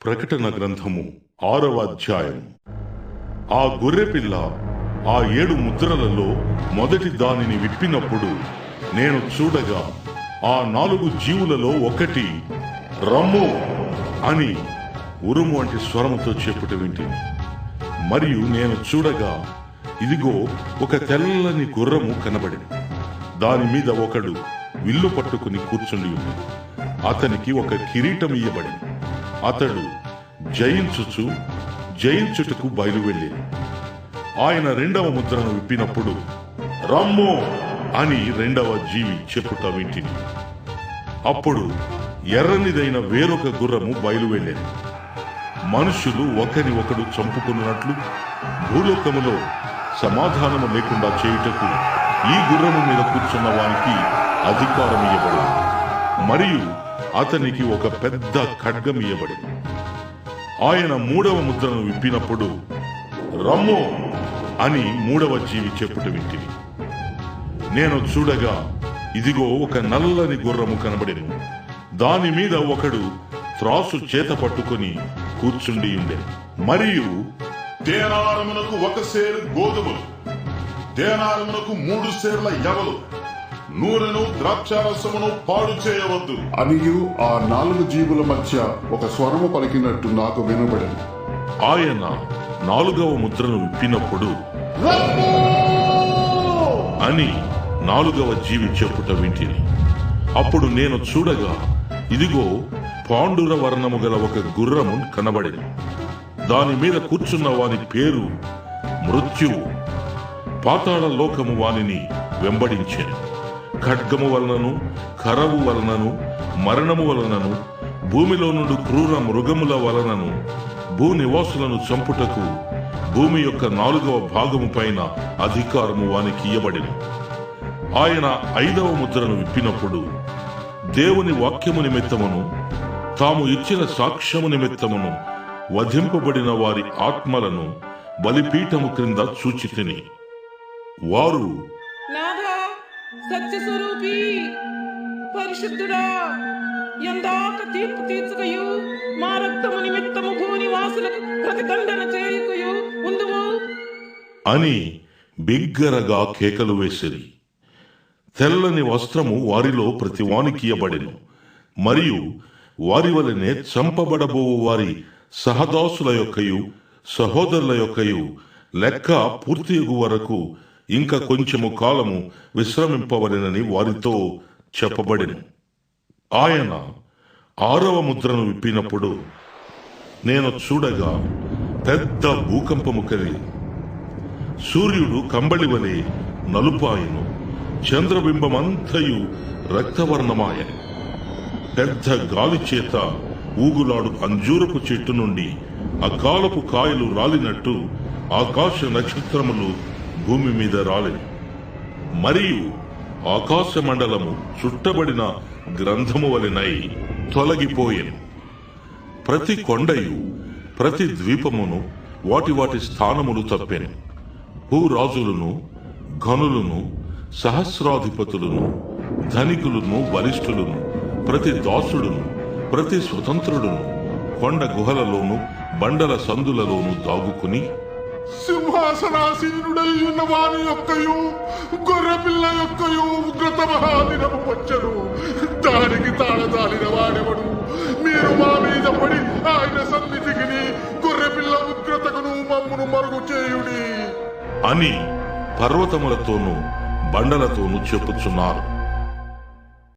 ప్రకటన గ్రంథము 6వ అధ్యాయం. ఆ గొర్రెపిల్ల ఆ 7 ముద్రలలో మొదటి దానిని విప్పినప్పుడు నేను చూడగా ఆ 4 జీవులలో ఒకటి రమ్ము అని ఉరుము వంటి స్వరముతో చెప్పుట వింటిని. మరియు నేను చూడగా ఇదిగో ఒక తెల్లని గుర్రము కనబడింది. దాని మీద ఒకడు విల్లు పట్టుకుని కూర్చుండి ఉంది. అతనికి ఒక కిరీటం ఇయ్యబడింది. అతడు జయించుటకు బయలువెళ్ళాడు. ఆయన 2వ ముద్రను విప్పినప్పుడు రమ్ము అని 2వ జీవి చెప్పుట వింటిని. అప్పుడు ఎర్రనిదైన వేరొక గుర్రము బయలువెళ్ళాడు. మనుషులు ఒకరి ఒకడు చంపుకున్నట్లు భూలోకములో సమాధానము లేకుండా చేయుటకు ఈ గుర్రము మీద కూర్చున్న వానికి అధికారం ఇయ్యబడింది. మరియు అతనికి ఒక పెద్ద ఖడ్గం ఇయ్యబడింది. ఆయన 3వ ముద్రను విప్పినప్పుడు రమ్ము అని 3వ జీవి చెప్పుట వింటిని. నేను చూడగా ఇదిగో ఒక నల్లని గుర్రము కనబడెను. దాని మీద ఒకడు త్రాసు చేత పట్టుకొని కూర్చుండి ఉండే. మరియు దేనారమునకు 1 సేరు గోధుమలు, దేనారమునకు 3 సేర్ల యవలు, నూనెను ద్రాక్షారసమును పాడు చేయవద్దు అనియు ఆ 4 జీవుల మధ్య ఒక స్వరము పలికినట్టు నాకు వినబడింది. ఆయన 4వ ముద్రను విప్పినప్పుడు అని 4వ జీవి చెప్పుట వింటిని. అప్పుడు నేను చూడగా ఇదిగో పాండుర వర్ణము గల ఒక గుర్రము కనబడింది. దాని మీద కూర్చున్న వాని పేరు మృత్యువు. పాతాళ లోకము వానిని వెంబడించెను. ఖడ్గము వలనను, కరవు వలనను, మరణము వలనను, భూమిలో నుండి క్రూర మృగముల వలనను భూనివాసులను చంపుటకు భూమి యొక్క 4వ భాగము పైన అధికారము వానికి ఇయ్యబడింది. ఆయన 5వ ముద్రను విప్పినప్పుడు దేవుని వాక్యము నిమిత్తమును తాము ఇచ్చిన సాక్ష్యము నిమిత్తమును వధింపబడిన వారి ఆత్మలను బలిపీఠము క్రింద చూచితిని. వారు సత్యస్వరూపి పరిశుద్ధుడా, ఎందాక తీర్పు తీర్చకయు మా రక్తము నిమిత్తము భూనివాసులకు ప్రతిదండన చేయకయు ఉందువు అని బిగ్గరగా కేకలు వేసిరి. తెల్లని వస్త్రము వారిలో ప్రతివానికి ఇయ్యబడెను. మరియు వారి వలనే చంపబడబోవు వారి సహదాసుల యొక్కయు సహోదరుల యొక్కయు లెక్క పూర్తియగు వరకు ఇంకా కొంచెము కాలము విశ్రమింపవలెనని వారితో చెప్పబడెను. ఆయన 6వ ముద్రను విప్పినప్పుడు నేను చూడగా పెద్ద భూకంపము కలిగి సూర్యుడు కంబళి వలె నలుపాయను, చంద్రబింబమంతయు రక్తవర్ణమాయను. పెద్ద గాలి చేత ఊగులాడు అంజూరపు చెట్టు నుండి అకాలపు కాయలు రాలినట్టు ఆకాశ నక్షత్రములు భూమి మీద రాలెను. మరియు ఆకాశ మండలము చుట్టబడిన గ్రంథము వలెనై తొలగిపోయెను. ప్రతి కొండయు ప్రతి ద్వీపమును వాటి స్థానములు తప్పెను. భూరాజులను, ఘనులను, సహస్రాధిపతులను, ధనికులను, బలిష్ఠులను, ప్రతి దాసుడును, ప్రతి స్వతంత్రుడును కొండ గుహలలోను బండల సందులలోను దాగుకుని సింహాసనాసీనుడై ఉన్న వాని యొక్కయు గొర్రెపిల్ల యొక్కయు ఉగ్రత మహాదినము వచ్చను. దానికి తాళదాలిన వాడెవడు? మీరు మా మీద పడి ఆయన సన్నిధికి గొర్రెపిల్ల ఉగ్రతకును మమ్మును మరుగు చేయుడి అని పర్వతములతోనూ బండలతోనూ చెప్పుచున్నారు.